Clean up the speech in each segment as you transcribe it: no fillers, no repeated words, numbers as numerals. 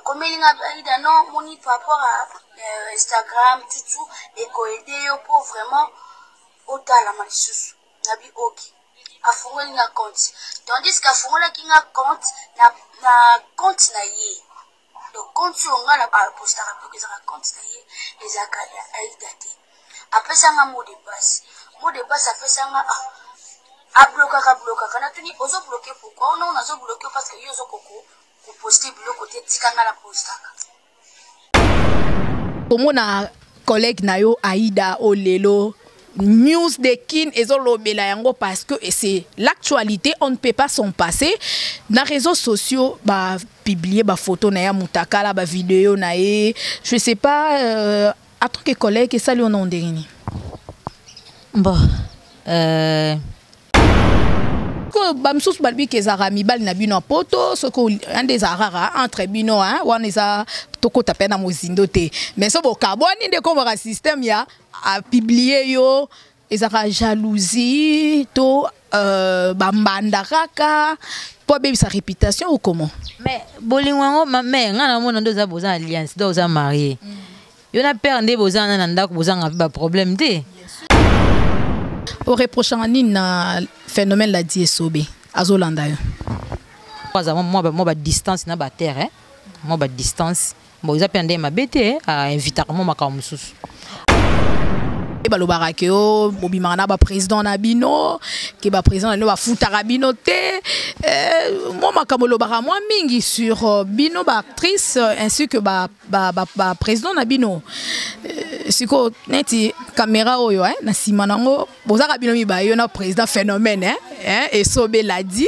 Comme il a non, mon par rapport à Instagram, tout, et aider pour vraiment autant la malicieux. Nabi ok. A fongol nga compte. Tandis qu'à fongola qui nga compte, na compte na ye. Donc compte sur nga la posta rapide que ça compte na ye, les akaya aidate. Après ça nga mot de passe. Mot de passe après ça nga a bloquer. Quand tu dis ozo bloquer pourquoi? Non, on a bloqué parce que yo zo koko. Pour poster le côté tikanga la posta. Comme on a collègue nayo Aïda Olelo news de kin ezolobela yango parce que c'est l'actualité, on ne peut pas s'en passer. Dans les réseaux sociaux ba publier ba photo na ya mutakala ba vidéo na ye, je sais pas à tant que collègue ça lui on a ndeni. Bon que bamsous balbi ke zarami bal na bino poto ce que un des arara entre bino hein on les a toko tapé na mozindo te mais so bo carbone de comme un système ya a publier yo ezara jalousie to bambanda kaka pour baby sa réputation ou comment mais bolingwango ma mère ngana mona ndo za boza alliance ndo za marié yo na père ndé boza na ndako boza nga problème te au reprochant na phénomène la diesobe azolanda yo moi ba distance na ba terre hein moi ba distance bon ils appellent ma bête à inviter moi makamususu et balobara ke o bobimana ba président na bino ke ba président no ba futara bino te moi makamolo bara moi mingi sur bino ba actrice ainsi que ba président na bino siko neti caméra oyo hein na sima nango bozaka bino mi ba yo na président phénomène hein et Sobe l'a dit.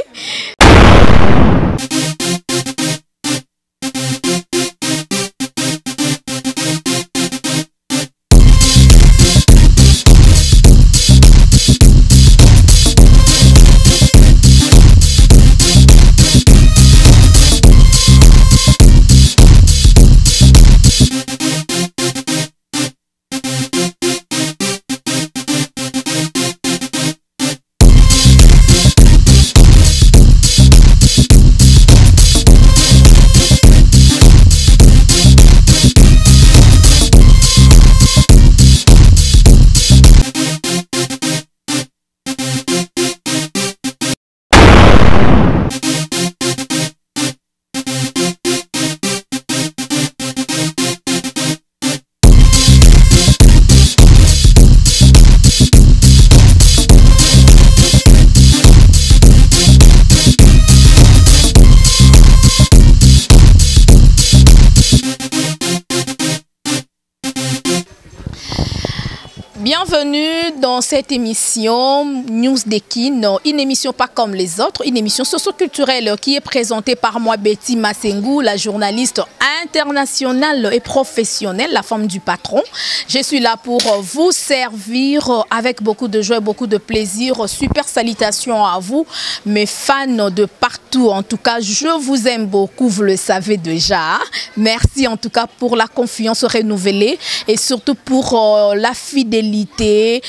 Bienvenue dans cette émission News de Kin, une émission pas comme les autres, une émission socio-culturelle qui est présentée par moi Betty Massengou, la journaliste internationale et professionnelle, la femme du patron. Je suis là pour vous servir avec beaucoup de joie, beaucoup de plaisir. Super salutations à vous, mes fans de partout. En tout cas, je vous aime beaucoup, vous le savez déjà. Merci en tout cas pour la confiance renouvelée et surtout pour la fidélité.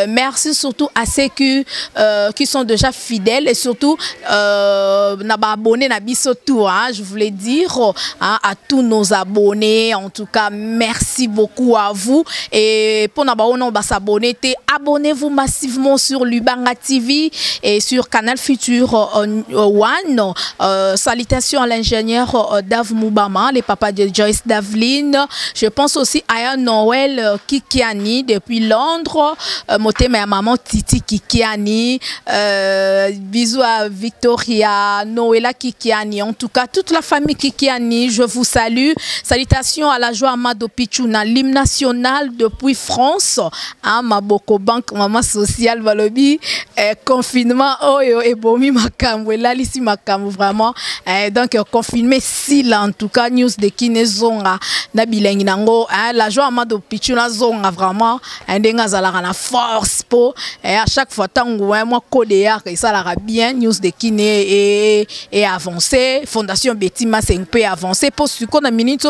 Merci surtout à ceux qui sont déjà fidèles et surtout abonnés je voulais dire à tous nos abonnés. En tout cas, merci beaucoup à vous. Et pour s'abonner, abonnez-vous massivement sur Lubanga TV et sur Canal Futur One. Salutations à l'ingénieur Dave Moubama, les papas de Joyce Davline. Je pense aussi à Noël Kikiani depuis Londres, motema ya maman Titi Kikiani, bisous à Victoria, Noëlla Kikiani, en tout cas toute la famille Kikiani, je vous salue. Salutations à la joie Amado Pichuna, l'hymne national depuis France, à Maboko Bank, maman sociale Valobi, confinement, oyo et bomi makambo, là ici makambo vraiment, donc confinement si là en tout cas news de Kinezonga, Nabilengi Nango, la joie Amado Pichuna zonga vraiment. La force pour et à chaque fois tant moi codéa et ça la bien news de Kiné et avancer fondation Betty Massengou peut avancer pour ce qu'on a minute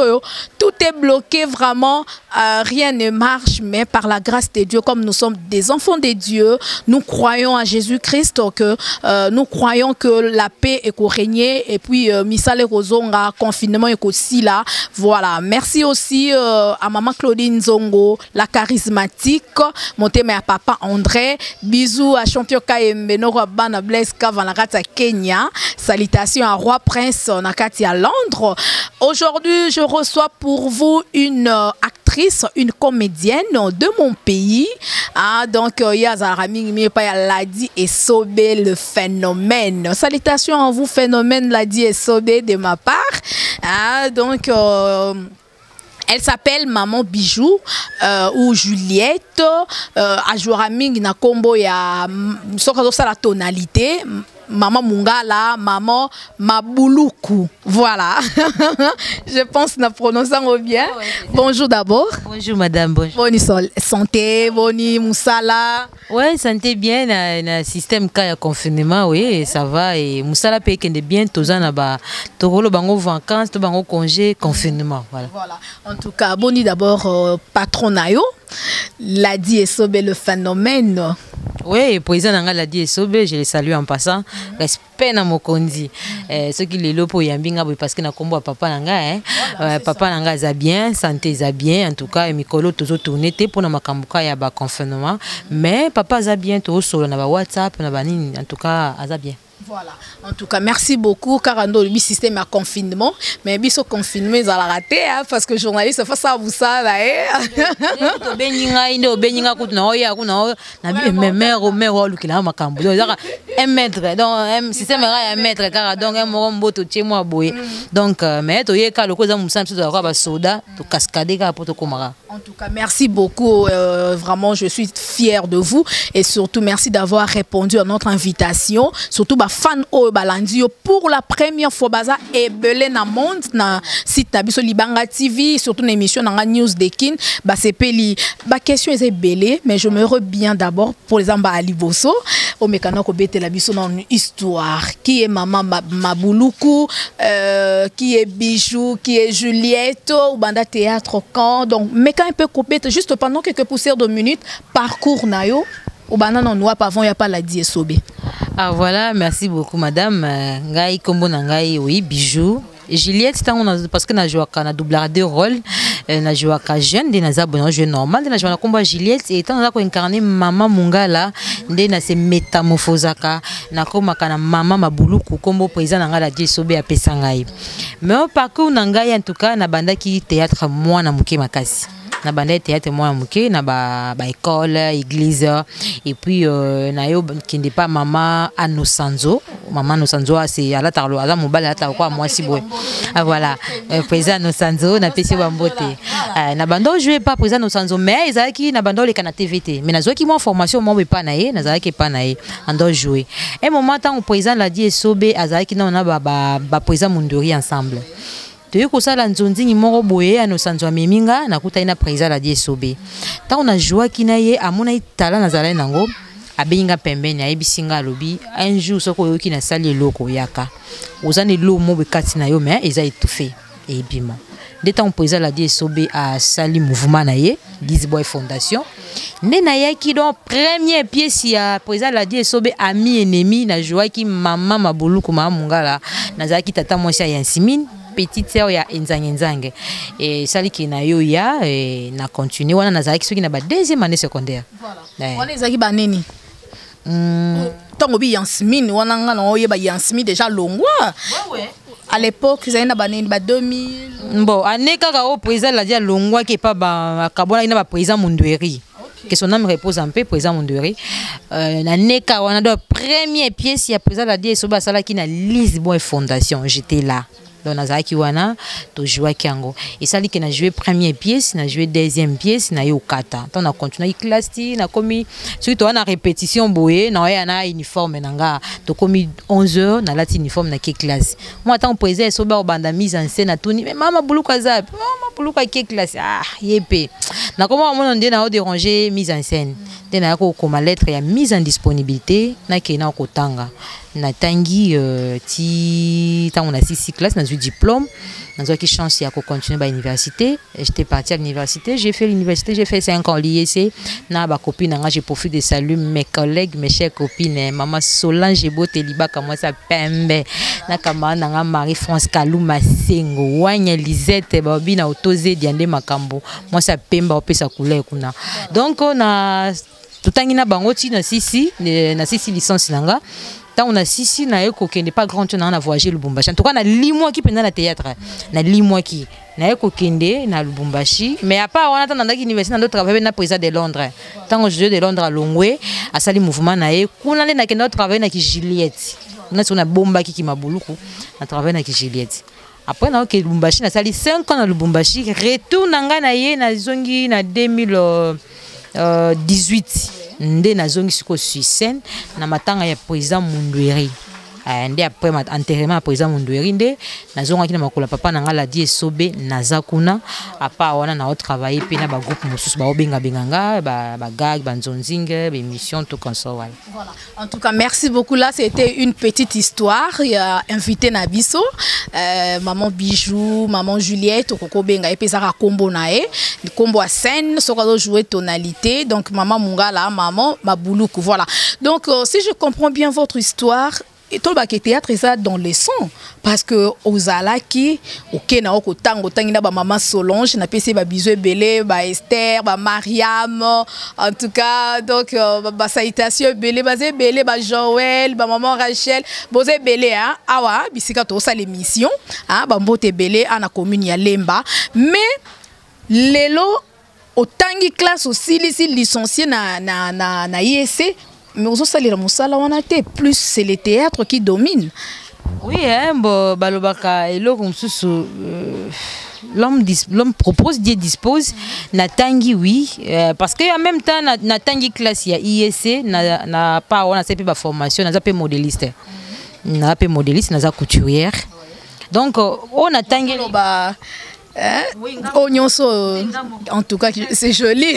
toute est bloqué, vraiment, rien ne marche, mais par la grâce de Dieu, comme nous sommes des enfants de Dieu, nous croyons à Jésus-Christ, que nous croyons que la paix est régnée, et puis Misale Rozonga, confinement est aussi là. Voilà, merci aussi à maman Claudine Zongo, la charismatique, mon thème à papa André, bisous à champion Kaembe, Nora Bana Blaise Kavanagata Kenya, salutations à Roi Prince Nakati à Londres. Aujourd'hui, je reçois pour vous une actrice, une comédienne de mon pays. Donc, Yazarami Ladi et Sobé, le phénomène. Salutations à vous, phénomène Ladi et Sobé de ma part. Donc, elle s'appelle Maman Bijou ou Juliette. À Jouraming na combo ya la tonalité. Maman Mungala, Maman Mabuluku. Voilà. Je pense que nous prononçons bien. Ouais, bonjour d'abord. Bonjour madame. Bonjour. Boni santé, boni Moussala. Oui, santé bien. Na système cas confinement, oui, ça va. Et Moussala paye bien. Tous en bas. Togolo bango vacances, tout bango congé, confinement. Voilà. Voilà. En tout cas, boni d'abord patronayo. Ladi et Sobé, le phénomène. Oui, président Nanga Ladi et Sobé, je les salue en passant. Respect na mokondi. Ceux qui les lopo yambinga parce que na kombo papa Nanga papa Nanga za bien, santé za bien en tout cas et mikolo toujours tourner pour na makambuka ya ba confinement, mais papa za bien to solo na ba WhatsApp na ba nini en tout cas za bien. Voilà. En tout cas, merci beaucoup. Car dans le système à confinement, mais biso confinement ils ont raté parce que journaliste face à vous ça là. Un mètre donc système un mètre car donc un mboto chez moi boy. Donc mais to yeka le cause musa mso de ba soda to cascader pour to komara. En tout cas, merci beaucoup. Vraiment, je suis fière de vous et surtout merci d'avoir répondu à notre invitation. Surtout fan au balandio pour la première fois baza et belé na monde na site na biso Libanga TV surtout une émission na News Dekin ba c'est peli ba question est belé mais je me reviens d'abord pour les amba aliboso au mécano ko bete la biso dans une histoire qui est maman Mabuluku qui est Bijou qui est Juliette ou banda théâtre quand donc mécan un peu coupé juste pendant quelques poussières de minutes parcours nayo au banana noir avant il y a pas Ladi et Sobé. Ah voilà, merci beaucoup madame. Ngai kombo na ngai oui Bijou. Juliette parce que na joué na doubleur de rôle, na joué ka jeune de na za bon jeu normal, na joué na kombo Juliette et étant na ko incarner maman Mungala, ndé na se métamorphosaka na koma kana maman Mabuluku kombo président na Ladi et Sobé a pesa ngai. Mais au parcours na ngai en tout cas na banda ki théâtre moi na muke makasi. Na banda théâtre moi muke na ba école église et puis na yo qui n'est pas maman Anosanzo c'est à la tarlo à la mobile à ta quoi moi si boy ah voilà président Anosanzo na pesi bambote na banda jouer pas président Anosanzo mais ezaki na banda le kana TVT mais na zo ki moi formation moi pas naé na zaki pas naé ando jouer un moment tant président Ladi et Sobé azaki na ba président Mundori ensemble. Tu es comme ça la nzonzi ni moro boye Anosanzo meminga na kuta ina président Ladi et Sobé. Tant on a joué kinaye amona itala na zala nango abenga pembeni ayebisinga lobi un jour soko yoki na sali loko yaka. Ozane lo mo bekati na yo mais eza étouffé et bima. Dès on président Ladi et Sobé a sali mouvement na ye Dizboy Fondation. Ne na yaki donc première pièce ya président Ladi et Sobé ami ennemi na joie ki maman Mabuluku maman Mungala na zaki tata mwasi ya Yansimine petite sœur ya Nzange et sali ki na yo ya et na continuer wana na zaki soki na ba deuxième année secondaire. Voilà. Wana zaki ba nini? Tango bi Yansimine wana nga na oyeba Yansimine déjà longwa. Ouais. À l'époque, ils avaient ba 2000. Bon, année kaka au président Ladi a longwa qui pas ba kabona ina ba président Mundweri. Que son âme repose en paix, président Mundweri. L'année ka on a de première pièce ya président Ladi et Sobé sala qui na Lisbonne Fondation, j'étais là. Donc nazaki wana to jouer kiango et ça li que na joué première pièce na joué deuxième pièce na yo kata on a continué classe na komi surtout on a répétition boye na ya na uniforme nanga to komi 11h na lati uniforme na ke classe moi tant président Sobé au banda mise en scène na tuni mais maman buluka zap maman buluka ke classe ah yepé na comment on ndé na déranger mise en scène te na ko koma lettre ya mise en disponibilité na ke na ko tanga natangi ti tant on a 6 classes dans un diplôme dans qui chance à continuer à l'université. J'étais partie à l'université, j'ai fait l'université, j'ai fait 5 ans à l'IEC. Na ba copine j'ai profité de saluer mes collègues, mes chères copines, maman Solange Boteliba comme ça pembe. Na kama na Marie-France Kalou Masengo, Wanya Lisette babina Otoze Diande Makambo. Moi ça pemba opesa couleur kuna. Donc on a tutangina bango ti na sisi licence nanga. Tant on a sisi na eko kende pas grand chose na voyager Lubumbashi. En tout cas na limoi qui pendant la théâtre. Na limoi qui na eko kende na Lubumbashi, mais à part on attend dans l'université dans d'autres travailler na président de Londres. Tant au jeu de Londres à Longwe, à sali mouvement na e, kuna na kende travailler na ki Juliette. On a bomba qui mabuluku, na travailler na ki Juliette. Après na ke Lubumbashi na sali 5 ans na Lubumbashi, retour nanga na ye na zongi na 2018. Ndé na zongi siko Suisse na matanga ya président Mundweri. Ndé après enterrement ya président Mundweri ndé na zonga kina makula papa na ngala die sobe na zakuna apa wana na travailler pe na ba groupe mususu ba obenga benganga ba gag ba nzonzinge ba émission tout comme ça voilà. En tout cas merci beaucoup, là c'était une petite histoire, il a invité na biso maman Bijou, maman Juliette okoko benga epe za kombo na e kombo a scène so ka jouer tonalité, donc maman Mungala, maman Mabuluku, voilà. Donc si je comprends bien votre histoire, et tout le théâtre est ça dans les sons parce que aux alaki ok na oko tango tangina ba maman Solange na pc ba bisou belé ba Esther ba Mariam, en tout cas donc ba salutation belé ba belé ba Joël ba maman Rachel bozé belé hein awa bisika to ça l'émission hein ba mbote belé ana commune ya Lemba, mais lelo au tangi classe aussi les licenciés na IEC. Mais aussi, plus c'est le théâtre qui domine. Oui, hein, l'homme propose, Dieu dispose. Natangi, oui, parce qu'en même temps, Natangi classe, il y a IEC, n'a pas, on a pas formation, n'a pas modéliste, n'a pas modéliste, n'a pas couturière. Donc, on a tangi. En tout cas, c'est joli.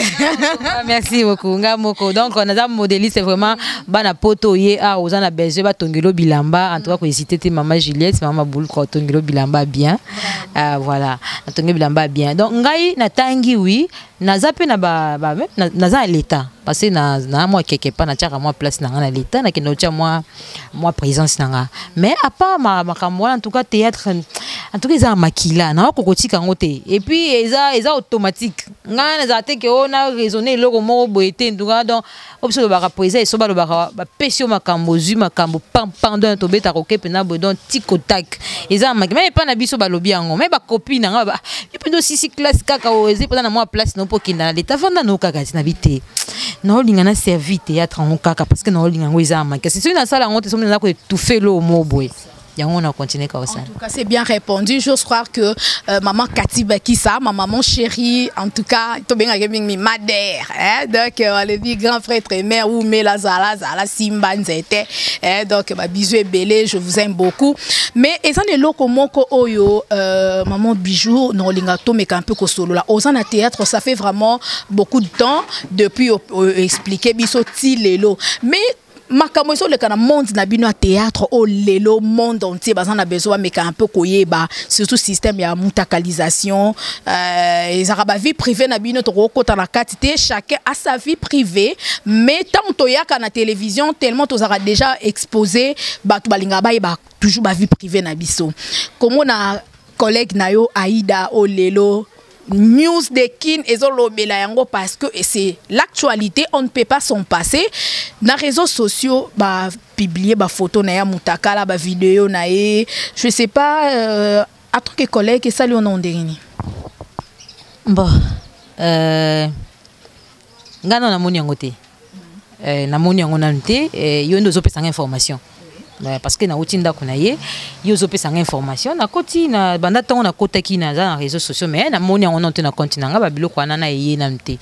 Merci beaucoup. Donc, on a modéliste vraiment bana poto ye a ozana besoin ba tongelo bilamba. En tout cas, ko hésiter maman Juliette, maman Boul ko tongelo bilamba bien. Voilà, tongelo bilamba bien. Donc ngai na tangi oui, na zape na na l'état parce que na moi quelque part na tchaka moi place na l'état na kendo tcha moi présence na. Mais à part ma en tout cas théâtre en tout cas ils ont makila na kokotika ngote et puis ils ont automatique ngana za te que on a raisonné le mot boité en tout cas donc option ba représenter so ba pesio makambo zu makambo pendant to beta ko kepena bodon tikotak ils ont makila mais pas na biso ba lobi yango mais ba copine nga ba et puis do sisi classe kaka oser pendant na moi place no pokinda na l'état vanda no kaka na vité no lingana servi théâtre en kaka parce que no lingango ils ont makila c'est une salle ngote so na ko tout fait le mot boy. On a continué comme ça. En tout cas, c'est bien répondu. J'ose croire que maman Cathy Bakissa, ma maman chérie, en tout cas, madère. Donc, les vies grand frère et mère ou Mela Zala Simba Nzete. Donc, ma bisou est belé, je vous aime beaucoup. Mais, ils ont des locaux moko oyo, maman Bijou, non lingato, mais un peu solo là. Aux en théâtre, ça fait vraiment beaucoup de temps depuis expliquer biso ti lelo. Mais makambo so le kana monde na bino théâtre au lelo monde entier bazan a besoin mais un peu koyeba surtout système ya mutakalisation ezaka vie privée na bino to kota na katité chacun a sa vie privée mais tant to yaka na télévision tellement to zaka déjà exposé ba to balinga ba toujours ba vie privée na biso comme na collègue na yo Aïda au lelo news de kin ezolobela yango parce que c'est l'actualité, on ne peut pas s'en passer. Dans les réseaux sociaux ba publier ba photo na ya mutakala ba vidéo na ye je sais pas à truc collègue et ça lui on en dernier bon ngana na moni yango te na moni yango na te yo ndo zo pesa information parce que na utinda kuna ye yo zo pesa information na koti na banda tongo na kota ki na za réseaux sociaux mais na moni yango na te na continent nga ba biloko na ye na mte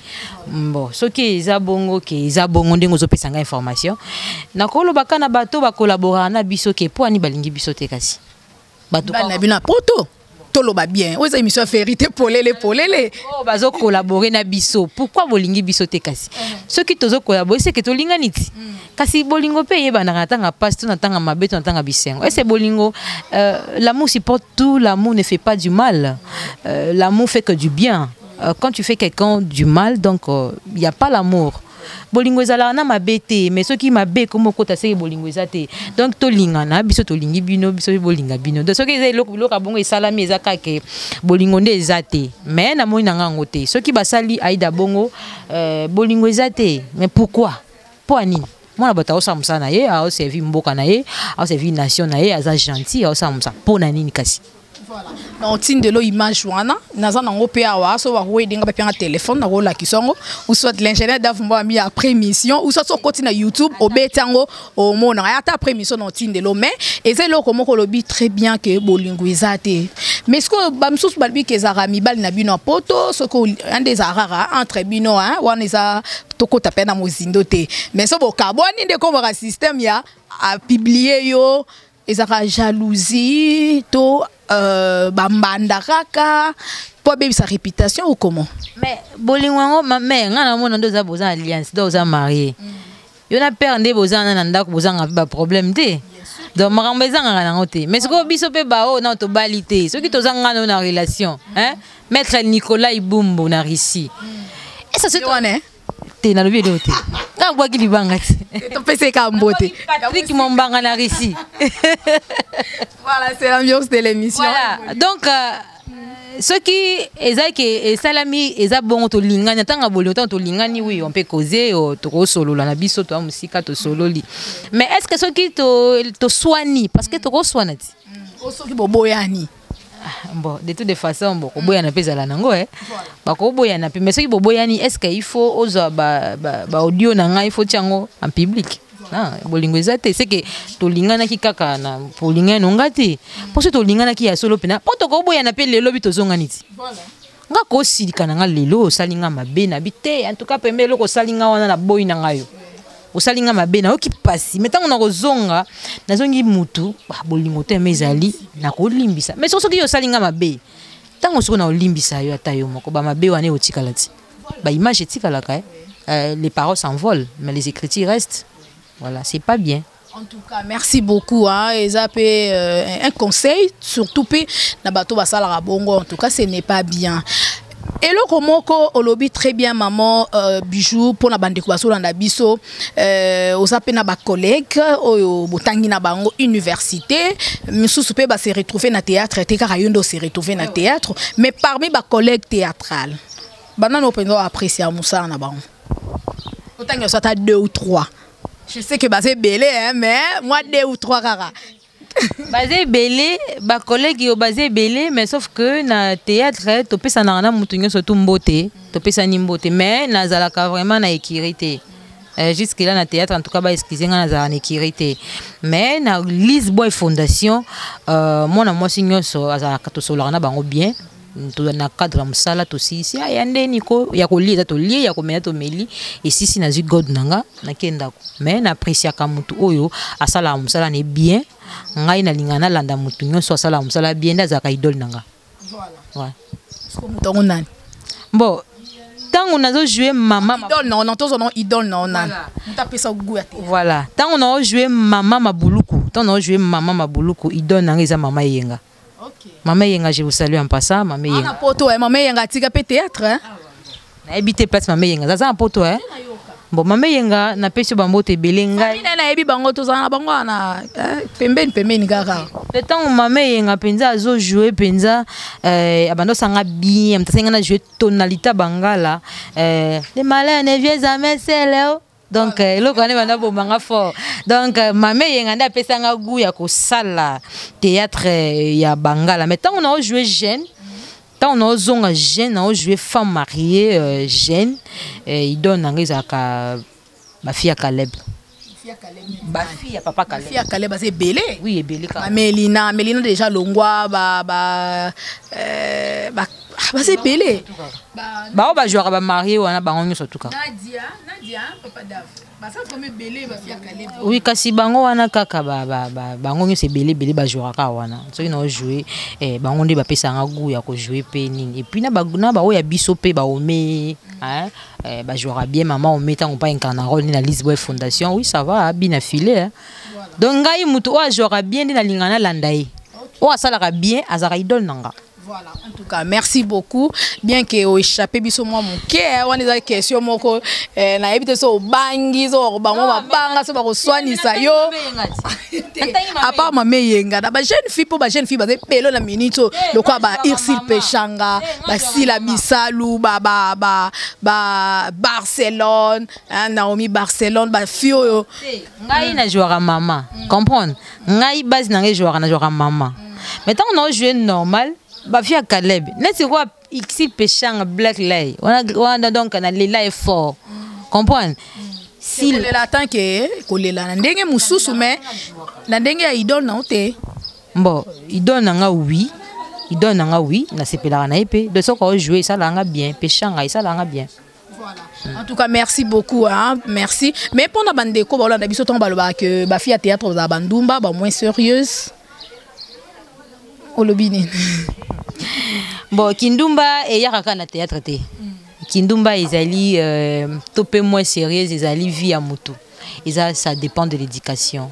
bon so ki eza bongo ndenge zo pesa information na kolo bakana bato ba collaborer na biso ke po ani balingi biso te kasi bato na bina poto toloba bien oza émission vérité polele oh bazo collaborer na biso pourquoi bolingi biso te kasi ceux qui tozo collaborer c'est que tolinga niti kasi bolingo pe yeba na tanga passe tout na tanga mabeto na tanga bisengo et c'est bolingo l'amour supporte tout, l'amour ne fait pas du mal, l'amour fait que du bien. Quand tu fais quelqu'un du mal, donc il y a pas l'amour. Bolingo ezala na mabete mais ceux qui mabe comme kota se bolingo ezate donc to lingana biso to lingi bino biso bolinga bino donc ceux qui ezali loka bongo esalami ezaka ke bolingo nde ezate mais na moi nanga ngote ceux qui basali aida bongo bolingo ezate mais pourquoi pour nini mwana bata osamusa na ye a servi mboka na ye a servi nation na ye aza gentil a osamusa pona nini kasi. Voilà. Non, tindelo image wana naza nango pe awa so wa wedding ba panga téléphone na rola kisongo ou soit l'ingénieur d'avumbo a mis après mission ou soit so koti na YouTube obetango o mona ata après mission non tindelo mais et c'est là comment ko lobi très bien que bolingo ezate mais ce que bamsus balbi ke zara mi bal na bino poto ce ko un des arara entre bino hein wana eza toko taper na mozindo te mais so bo carbone de comme un système ya a publier yo ezaka jalousie to bambanda kaka pour baby sa réputation ou comment mais bolingo ma mère ngana mona ndo za boza alliance ndo za marié yo na père ndé boza na ndako boza nga problème te donc makambo ezanga na ngote mais ce ko biso pe ba o na to balité ce qui to zanga na relation hein maître Nicolas Ibumbo na Russie et ça c'est toi te na lobi de te na bwa ki libanga te to pese ka mbote Patrick Mombanga na Russie. Voilà, c'est l'ambiance de l'émission. Voilà. Donc ce qui est salami eza bon to lingana tanga bolo to lingani oui on peut causer to solo la biso to musika to sololi mais est-ce que ce qui to soigni parce que to soignati oso ki boboyani bon de toutes les façons bon boboyana pesa la nango ba ko boboyana mais ce qui boboyani est-ce qu'il faut ozo ba audio na nga il faut tiango en public. Ah, bolingo ezate c'est que to lingana ki kaka na po lingana ngati pour que to lingana ki ya solo pena po to ko boya na pe lelo bito zonga niti voilà nga ko silika na nga lelo salinga mabe na bite en tout cas pembe loko salinga wana na boy na ngayo osalinga mabe na oki pasi metango na kozonga na zongi mutu bolingo te mezali na ko limbisa mais soki yo salinga mabe tango soko na olimbisa yo ata yo moko ba mabe wana otikala ti ba image etikala ka les paroles s'envolent mais les écritures restent. Voilà, c'est pas bien. En tout cas, merci beaucoup. Hein. Et ça peut un conseil, surtout na bateau basala bongo. En tout cas, ce n'est pas bien. Et le komoko olobi très bien maman bijou pour na bande ko basolo na biso osape na ba collègue oyo botangi na bango université misusu pe ba se retrouver na théâtre te kaka yondo se retrouver na théâtre mais parmi ba collègues théâtral banana opendo apprécier musa na bango otangi ça ta 2 ou 3. Je sais que c'est belé, hein, mais moi 2 ou 3 rara. Basé belé, ba collègue yo basé belé, mais sauf que na théâtre, to pesa na na mutu nyo surtout mbote, to pesa ni mbote, mais na zalaka vraiment na équité. Jusque là na théâtre en tout cas ba excusez nga na za na équité. Mais na Lisboa Fondation moi sinyo so azaka to solana bango bien. Na cadre musala to si ayande niko ya ko liza to lie ya ko mena to meli et si na zi god nanga na kenda mais na apprécier ka mutu oyo asala musala ne bien ngai na lingana landa mutu nyonso asala musala bien na zaka idole nanga voilà ouais nani bon tango nazo jouer mama idole non tozo non idole non nani mutapesa guya te voilà tango na jouer mama mabuluku tango na jouer mama mabuluku idole nanga eza mama yenga. Okay. Maman Yenga, je vous salue en passant. Maman Yenga. Maman Yenga, tu as théâtre, hein? Na habité place Maman Yenga. Ça un poto, hein? Bon, Maman Yenga, na pesi bango te belenga. Ni na ebi bango to za bango na pembeni gara. Le temps où Maman Yenga penza azo jouer penza abando sanga bien, mtasenga na jouer tonalité bangala. Les malins ne viennent jamais seuls. Donc le connaît banda bomanga fort. Donc Maman Yenga nda pesa nga goût ya ko sala théâtre ya bangala. Mais tant on a joué jeune, tant on a zonga jeune, on a joué femme mariée jeune, il donne en ka ma fille à Caleb. Ba fille à papa Caleb. Fille à Caleb c'est belé. Oui, belé ka. Melina déjà longwa c'est belé. Ba jouer ba marié wana ba onyo surtout ka. Nadia Oui, kasi bango wana kaka bango nyo se belé ba jouera wana. Soki na jouer bango nde ba pesa nga goût ya ko jouer pe nini. Et puis na ba oya biso pe ba ome hein ba jouera bien maman on mettant pas incarner rôle ni na Lisboa Fondation. Oui, ça va bien affilé hein. Donc ngai mutu o jouera bien na lingana landai. O asalaka bien azara idole nanga. Voilà, en tout cas, merci beaucoup. Bien que au échappé biso moi mon cœur, on a des questions moko na ebite so bangi so bango mabanga so bako swani sa yo. À part ma meyenga, ba jeune fille pour ba jeune fille ba pelo na minito, le quoi ba Irsil Pechanga, ba Sila Bisalou, ba Barcelone, Naomi Barcelone, ba fio. Ngai na jouera maman. Comprendre? Ngai base na ngai jouera maman. Maintenant on a joué normal. Bafia Caleb, n'est-ce quoi Irsil Pechanga Black Lay. On a donc un Lila est fort. Comprendre? Si le latin que kolela ndenge mususu mais ndenge ya idole na ote. Bon, idole nanga oui. Idole nanga oui, na sepela na épée. De ce qu'on jouer ça langa bien, Pechanga ça langa bien. Voilà. En tout cas, merci beaucoup hein, merci. Mais pendant bandeko ba la biso ton baloba que ba fille théâtre za bandumba ba moins sérieuse. Olobini. Bon, Kindumba et Yaraka na théâtre te. Kindumba ezali topé moins sérieuse, ezali vie à moto. Et ça dépend de l'éducation.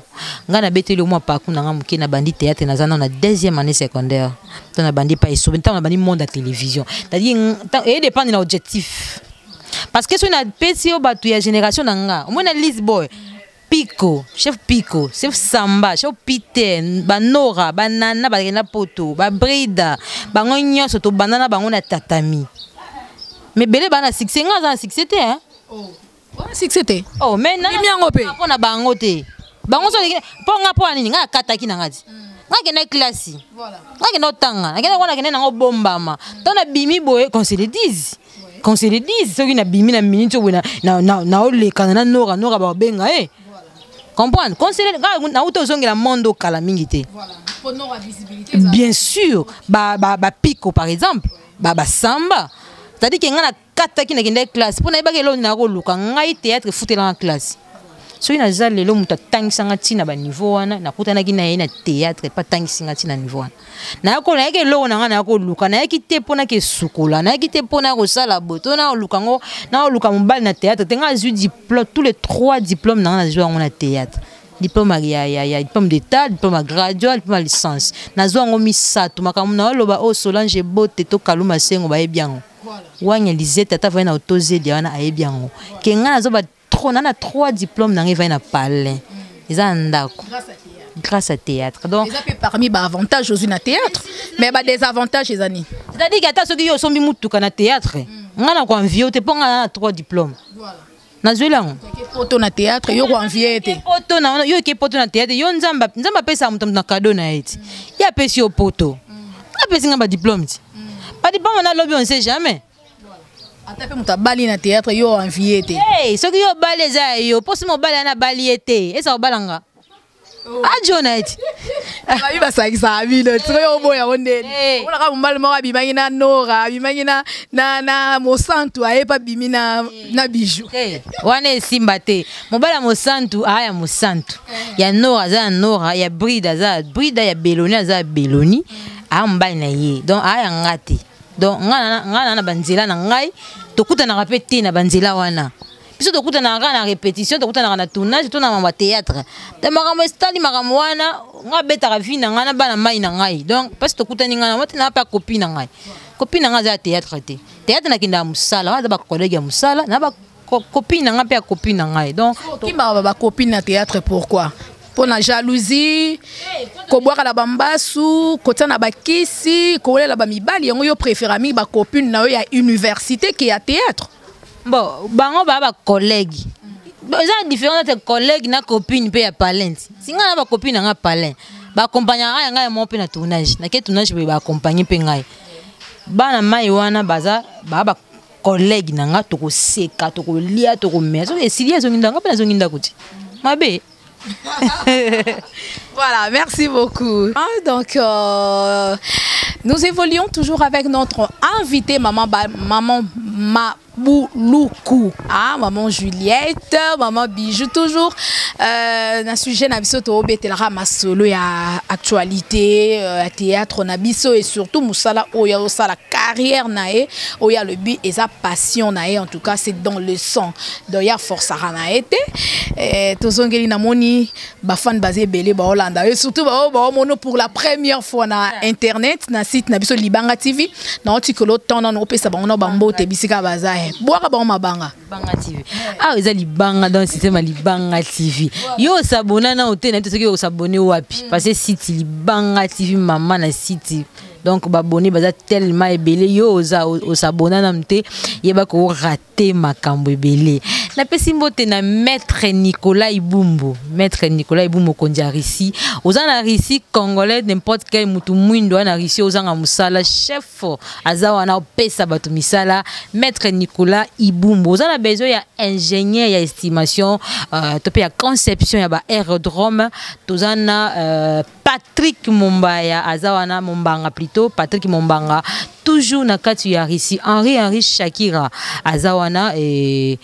Nga na bete le mois parcours na muke na bandi théâtre na zana na deuxième année secondaire. Ton na bandi pas so na bandi monde à télévision. C'est-à-dire et dépend de l'objectif. Parce que sur na pesi o batu ya génération nanga, au moins na Lisboa Pico, chef Pico, chef Samba, chef Peter, Banora, Banana, Banana Poto, Brida, Bangonyo, Soto Banana, Bangona Tatami. Mais Belé Bana 6 ans, 6 c'était hein? Oh, 6 c'était. Oh, mais non, on a Bangote. Bangon, Ponga Poani, n'a Kataki Nangati. N'a qu'une classe. Voilà. N'a qu'une tanga, n'a qu'une bombama. T'en as bimi boy, qu'on se le dise. Qu'on se le dise, ceux qui n'a bimi na minute ou na ole kanana nora ba benga eh. Comprendre? Conseiller na auto zonga mondo kala mingité. Voilà. Pour nos visibilité. Bien sûr, ba Pico par exemple, ba Samba. C'est-à-dire que ngana kata ki na kende classe pour na ba ke lo na ko luka ngai théâtre foutela en classe. So ina za lelo muta tangisanga tina ba niveau wana na kutana ki na théâtre pas tangisinga tina niveau wana. Na ko na ke lo na ngana ko luka na ki te pona ke sukola na ki te pona ko sala boto na luka ngo na luka mbali na théâtre tenga zu diplôme tous les 3 diplômes na na zo na théâtre. Diplôme ya diplôme d'état, diplôme graduat, diplôme licence. Na zo ngo misato makamu na loba o Solange Bote to Kaluma Sengo ba ebiango. Voilà. Wanya Lisette tata va na autoze diana a ebiango. Ke ngana zo ba on a 3 diplômes dans les palais. Ils ont grâce à théâtre. Donc parmi les avantages aux théâtre, mais des avantages les années. C'est-à-dire que ceux qui sont mis tout dans théâtre, on a quoi envie, tu prends 3 diplômes. Voilà. Na zuelang. Poto na théâtre, yo envie été. Poto na yo ke poto na théâtre, yo nzamba pesa mutum na cadeau na eti. Ya pesi au poto. A pesi nga ba diplôme ti. Pas diplôme na lobby on sait jamais. Atape muta bali na théâtre yo envie été. Hey, ce qui yo bali za yo, posi mo bali na bali été. Esa obalanga. Ah Jonathan. Abi basakisa abi le tro yo boya onde. Ona ka mbali mo abimangi na Nora, abimangi na Mosantu ayepa bimi na bijou. Wane simba te. Mobala Mosantu aya Mosantu. Ya Nora za Nora, ya Brida za Brida, ya Beloni za Beloni. A mbali na ye. Donc aya ngati. Donc ngana na banzela na ngai tokuta na répéter na banzela wana. Biso tokuta na répétition, tokuta na tournage, to na mama théâtre. De makambo stali makambo wana nga beta ka vina ngana bana mai na ngai. Donc parce que tokuta ni ngana mati na pa copine na ngai. Copine na ngai za théâtre te. Théâtre na kinda musala, wana ba collègue ya musala, na ba copine na ngai pe copine na ngai. Donc kimba ba copine na théâtre pourquoi? Pour la jalousie, koboaka la bambasu, kota na bakisi, kolela ba mibali, yango yo préféré mi ba copine na yo ya université qui ya théâtre. Bon, bango ba collègue. Eza différent de collègue na copine pe ya parlante. Singa na ba copine nga parlante. Ba accompagner nga mo pe na tournage. Na ke tournage be ba accompagner pe ngai. Bana mai wana baza ba collègue na nga to ko seka, to ko lia, to ko meso. E silia zo nginda nga pe na zo nginda kuti. Mabe. Voilà, merci beaucoup. Donc, nous évoluons toujours avec notre invité, maman Mabouloukou. Maman Juliette, maman Bijou, toujours. Dans le sujet, Nabiso ma solo ya actualité, théâtre, Nabiso et surtout Moussala Oya la carrière nae, Oya le but et sa passion nae. En tout cas, c'est dans le sang. Donc, il y a force à naete. Tozongeli namoni bafan basé belé ba Hollanda et surtout ba mono pour la première fois na internet na site na biso Libanga TV na otikolo tona no pesa ba ono bambo te bisika baza boaka ba mabanga Libanga TV eza Libanga dans système Libanga TV yo s'abonner na hôtel na tosoki yo s'abonner wapi parce que site Libanga TV maman na site donc babonné baza tellement ebelé yo oza s'abonner na mte yeba ko rater makambo ebelé na pesi mbote na maître Nicolas Ibumbo kondia Rissi ozana Rissi congolais n'importe quel mutu mwindo na Rissi ozanga musala chef azawa na pesa bato misala maître Nicolas Ibumbo ozana besoin ya ingénieur ya estimation topé ya conception ya ba aérodrome tozana Patrick Mombaya azawana Mombanga plutôt Patrick Mombanga toujours na kati ya Rissi Henri Shakira azawana et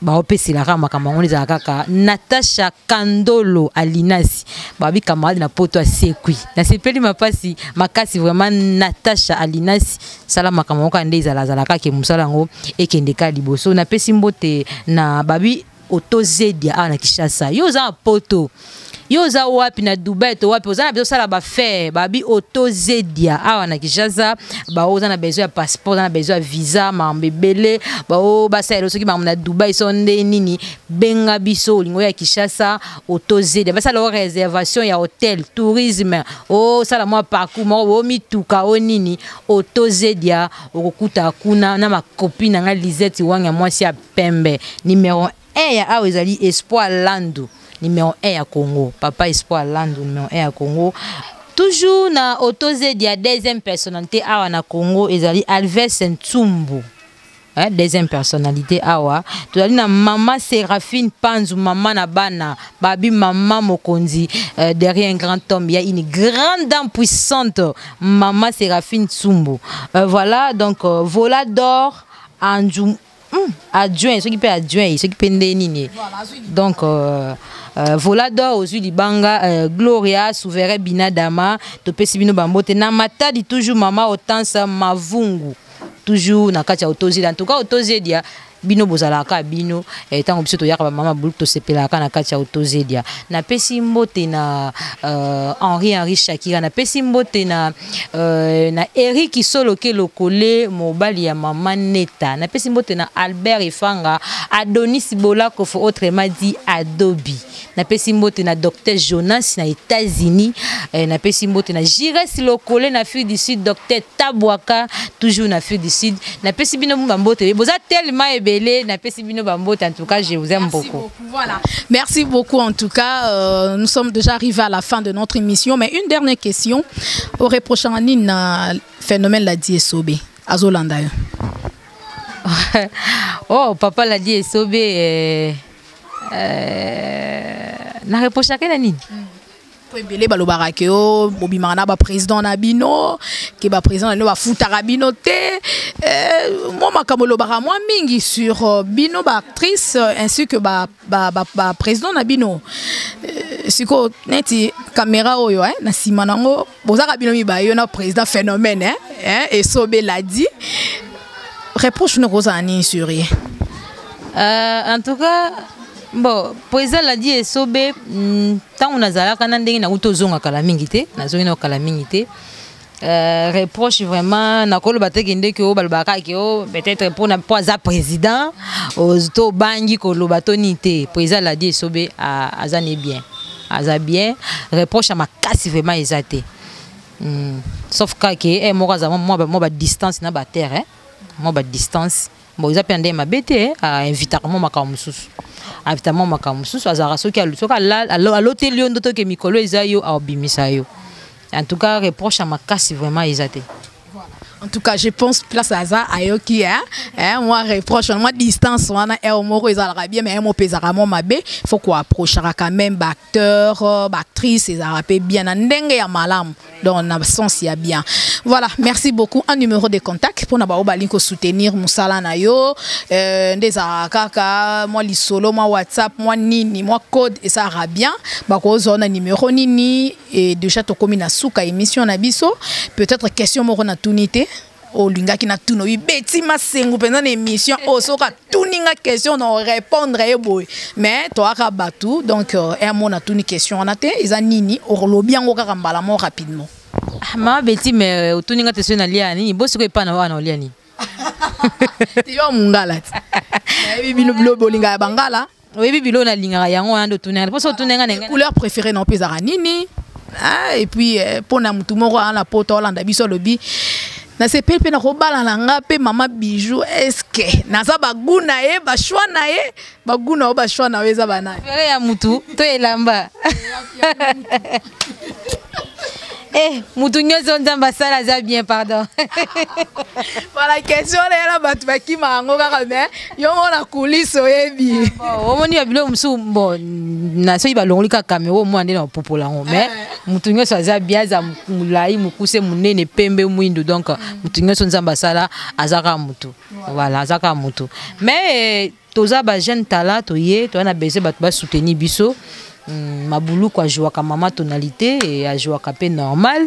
opesi la rama kama za kaka Natasha Kandolo Alinasi babi camarade na poto a sekui na sepeli mapasi makasi vraiment Natasha Alinasi salama kama ndeza la zalaka ke musala ngo ekendeka liboso na pesi mbote na babi otozedia na Kishasa yo za poto yo za wapi na Dubai to wapi ozana bezo sala ba faire babi otozedia awa na Kishasa ba ozana bezo ya passeport na bezo ya visa mambebele ba o ba sala soki ba na Dubai sonde nini benga biso lingo ya Kishasa otozedia ba sala réservation ya hôtel tourisme o sala moi parcours mo mituka o nini otozedia okukuta kuna na makopine nga Lisette wanga mwasi ya pembe numéro 1 ya awa ezali Espoir Landu numéro 1 à Congo. Papa Espoir Land, numéro 1 à Congo. Toujours na Otozedia deuxième personnalité awa na Congo, ezali Alves Ntsumbu. Deuxième personnalité awa. Tozali na Mama Séraphine Panzu, Mama na bana, Babi Mama Mokonzi. Derrière un grand homme, il y a une grande dame puissante, Mama Séraphine Ntsumbu. Voilà, donc Volador Anjou. Adjoint, ce qui peut adjoint, ce qui peut nini. Donc Volador aux Libanga, Gloria, Souverain Binadama, Topesi Bino Bambote, Namatadi toujours Mama Otansa Mavungu, toujours Nakacha Otozi, en tout cas Otozedia. Bino bozalaka bino tant biso to yaka mama bulu to sepelaka na kati ya Otozedia na pesi mbote na Henri Shakira na pesi mbote na Eric Soloke lokole mobali ya mama Neta na pesi mbote na Albert Efanga Adonis Bolako fo autrement dit Adobe na pesi mbote na Dr Jonas na États-Unis na pesi mbote na Jires lokole na Afrique du Sud Dr Tabwaka toujours na Afrique du Sud na pesi bino mbote boza tellement en tout cas, je vous aime beaucoup. Voilà. Merci beaucoup en tout cas. Nous sommes déjà arrivés à la fin de notre émission. Mais une dernière question. Au reprochant un phénomène la DSOB. Azolanda. Oh, papa la DSOB. Na reproché quelle année? Belé balobarake o bobimana ba président na bino ke ba président na ba futara bino te moi makamolo bara moi mingi sur bino ba actrice ainsi que ba président na bino siko neti caméra oyo na sima nango bozaka bino mi ba yo na président phénomène et Sobe l'a dit reproche ne rosani sur rien en tout cas. Bon, président l'a dit et Sobe, tant on a zala quand on a na utozonga kalamingité, na zona kalamingité. Reproche vraiment na kolo batekende ke o balbaka ke o peut-être pour na pas za président aux to bangi ko lo batonité. Président l'a dit et Sobe azane bien. Aza bien, reproche à ma casse vraiment exaté. Sauf que moi ba distance na ba terre hein. Moi ba distance. Bon, ils appellent ma bête à inviter à mon makamusus. Évidemment makamusus azara soki à l'hôtel lion d'auto que Mikolo Isayo a obimisayo. En tout cas reproche à ma casse vraiment exaté. En tout cas, je pense place à ça, ayoki, moi reproche, moi distance, on a au moro ils bien, mais moi pesaramon mabé, faut qu'on approche quand même acteur, actrice, ils arrapent bien, n'engue ya malam, donc on a sens il y a bien. Voilà, merci beaucoup. Un numéro de contact pour n'avoir pas linko soutenir Moussala nayo, des arakaka, moi li solo, moi WhatsApp, moi nini, moi code et ça ira bien. Bah cause on a numéro nini et déjà to comme na souka émission na biso, peut-être question moro na tunité. O linga ki na tuno yi Betty Masengu pendant l'émission o soka tuninga question no répondre e boy mais to aka batu donc un mot na tuni question on a te ils a nini o lobi ngo ka mbala mo rapidement ma Betty mais o tuninga te sona lia ni bosi ko pa na wana lia ni ti yo mungala ti bino bilo bolinga bangala oui bilo na linga yango ando tuninga parce que tuninga nenga couleur préférée non pesa nini et puis pour na mutu moko na poto Hollande biso lobi na se pepe na kobala na nga pe mama bijou eske naza baguna e ba choix na e baguna o ba choix na weza bana fere ya mutu to elamba mutu nyoso nzamba sala za bien pardon. Voilà question là batu baki mango kaka mais yo na coulisse oyebi bon omoni ya bilo musu bon na so iba longoli ka camera mo ande na popola ngo mais mutu nyoso za bien za mulai mukuse munene pembe mwindo donc mutu nyoso nzamba sala azaka mutu voilà azaka mutu mais toza ba jeune talent toye to na besoin batu ba soutenir biso. Maboulou quoi joue à maman tonalité et à jouer à normal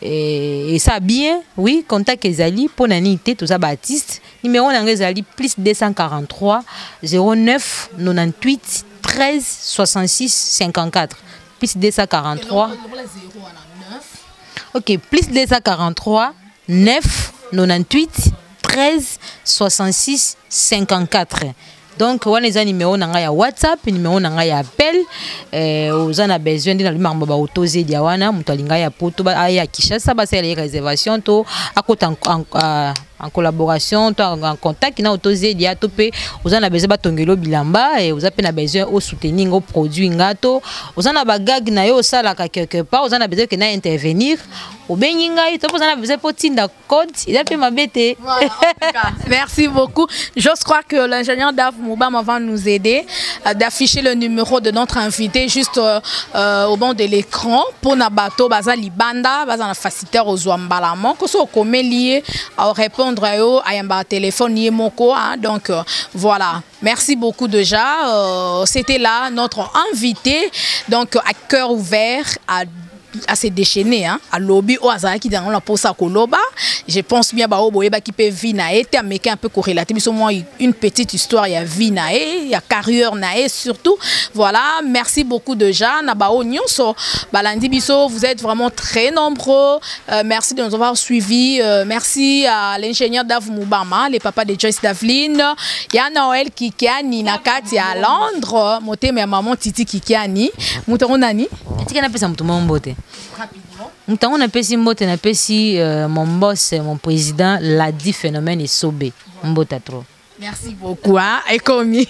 et ça bien oui contact Ezali pour nanité tout ça Baptiste numéro Ezali plus 243 09 98 13 66 54 plus 243 ok plus 243 9 98 13 66 54. Donc, on a un numéro de WhatsApp, un numéro de appel. Vous avez besoin de l'autorisation autorisé diawana, mutalinga ya poto ya Kishasa, c'est les réservations to en collaboration, en contact, qui n'a autorisé dia topé. Vous avez besoin de tongelo bilamba et vous avez besoin de soutenir au produit ngato. Vous avez besoin de na yo sala quelque part. Vous avez besoin de intervenir. Au Beninga, vous avez besoin de code. Il a fait ma bête. Merci beaucoup. Je crois que l'ingénieur Dave Moubam va nous aider d'afficher le numéro de notre invité juste au bord de l'écran pour Nabato Baza Libanda, Baza na facilitaire aux Ouambalamon, que soit comme lié à répondre à un téléphone Yemoko. Donc voilà. Merci beaucoup déjà. C'était là notre invité. Donc à cœur ouvert à se déchaîner à lobby au hasard qui dans la pose à Koloba. Je pense bien bah oboyeba qui peut vinae te américain un peu corrélaté mais au moins une petite histoire il y a vinae il y a carrière nae surtout voilà merci beaucoup déjà na ba nyonso balandi biso vous êtes vraiment très nombreux merci de nous avoir suivis merci à l'ingénieur Dave Moubama les papas de Joyce Davline il y a Noël Kikiani na kati à Londres moté mais maman Titi Kikiani mutoro nani tika na pesa mtu mombote rapidement. On a pesi mbote na pesi mon boss mon président l'a dit phénomène est sobé mbota trop. Merci beaucoup, hein, et commis.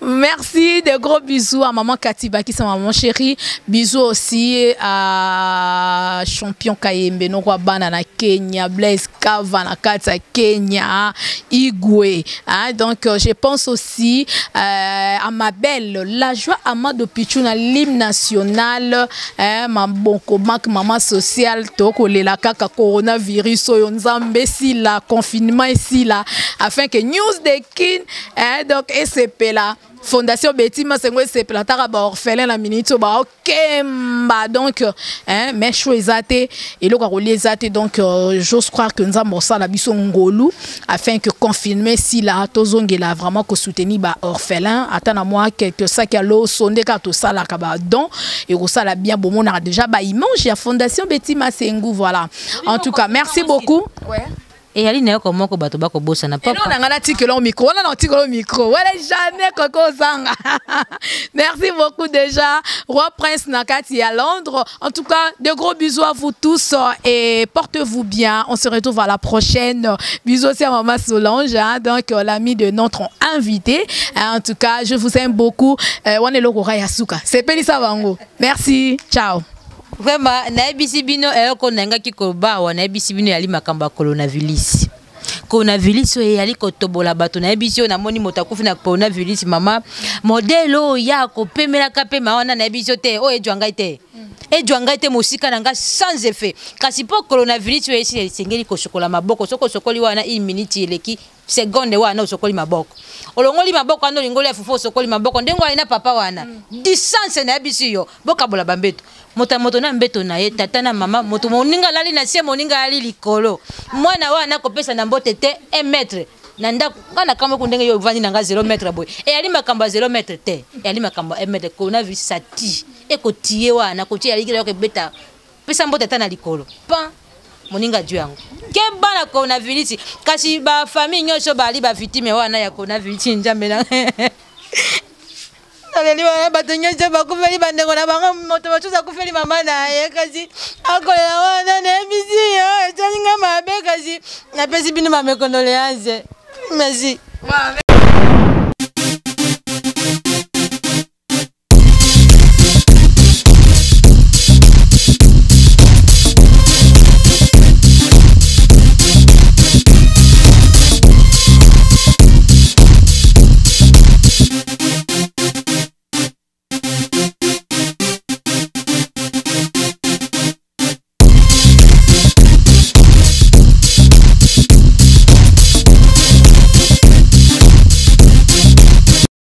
Merci, de gros bisous à maman Katiba qui est maman chérie. Bisous aussi à champion Kayembe, Norwabana na Kenya, Blaise Kava na Kata Kenya, Igwe. Hein, donc, je pense aussi à ma belle, la joie Amado Pichou na l'hymne national, hein, ma bonko mak maman sociale, toko le la kaka coronavirus, nzambe si la confinement ici là, afin que news de kin donc SCP là Fondation Betty Masengo SCP là taraba orphelin la minute ba okemba donc mais choisate et le rolezate donc j'ose croire que nous avons ça la biso ngolu afin que confirmer si la tozongela vraiment que soutenir ba orphelin attends à moi quelques sacs à l'eau sonde ka to ça la kaba don et ça la bien bon on a déjà ba image ya Fondation Betty Masengo voilà en tout cas merci beaucoup ouais. Et ali na comment ko bato bako bossa na papa. Non na ngana tikelo au micro, on a tikelo au micro. Voilà jamais koko zanga. Merci beaucoup déjà Roi Prince Nakati à Londres. En tout cas, de gros bisous à vous tous et portez-vous bien. On se retrouve à la prochaine. Bisous aussi à maman Solange hein, donc l'ami de notre invité. En tout cas, je vous aime beaucoup. On est le Roi Yasuka. C'est Pelissa Bango. Merci. Ciao. Vraiment naebisi bino eloko nanga kikoba naebisi bino yali makamba coronavirus. Coronavirus yali kotobola bato naebisi yo namoni moto akufi na coronavirus mama modelo ya ko pemela kapema wana naebisi te o ejwanga te. Ejwanga te mosika nanga sans effet. Kasi po coronavirus esi esengeli ko sokola maboko soko sokoli wana 1 minute eleki seconde wana osokoli maboko. Olongoli maboko ando lingoli afufu osokoli maboko ndengo alina papa wana. Distance naebisi yo boka bola bambeto. Moto na mbeto na ye tata na mama moto moninga lali na sie moninga ali likolo mwana wana kopesa na mbote te 1 mètre nanda kana kama kundenge yo vandi nanga 0 mètre boy e ali makamba 0 mètre te e ali makamba 1 mètre ko na visi sati e ko tie wana ko tie ali kile ko beta pesa mbote tana likolo pa moninga juu yango ke bana coronavirus kasi ba famille nyosho bali ba victime wana ya coronavirus njambe na aleli wana batonyo je bakufeli bandengo na bango moto bachuza kufeli mama na ye kasi akolela wana na ebisi yo echalinga mabe kasi na pesi bino mamekondoleanze merci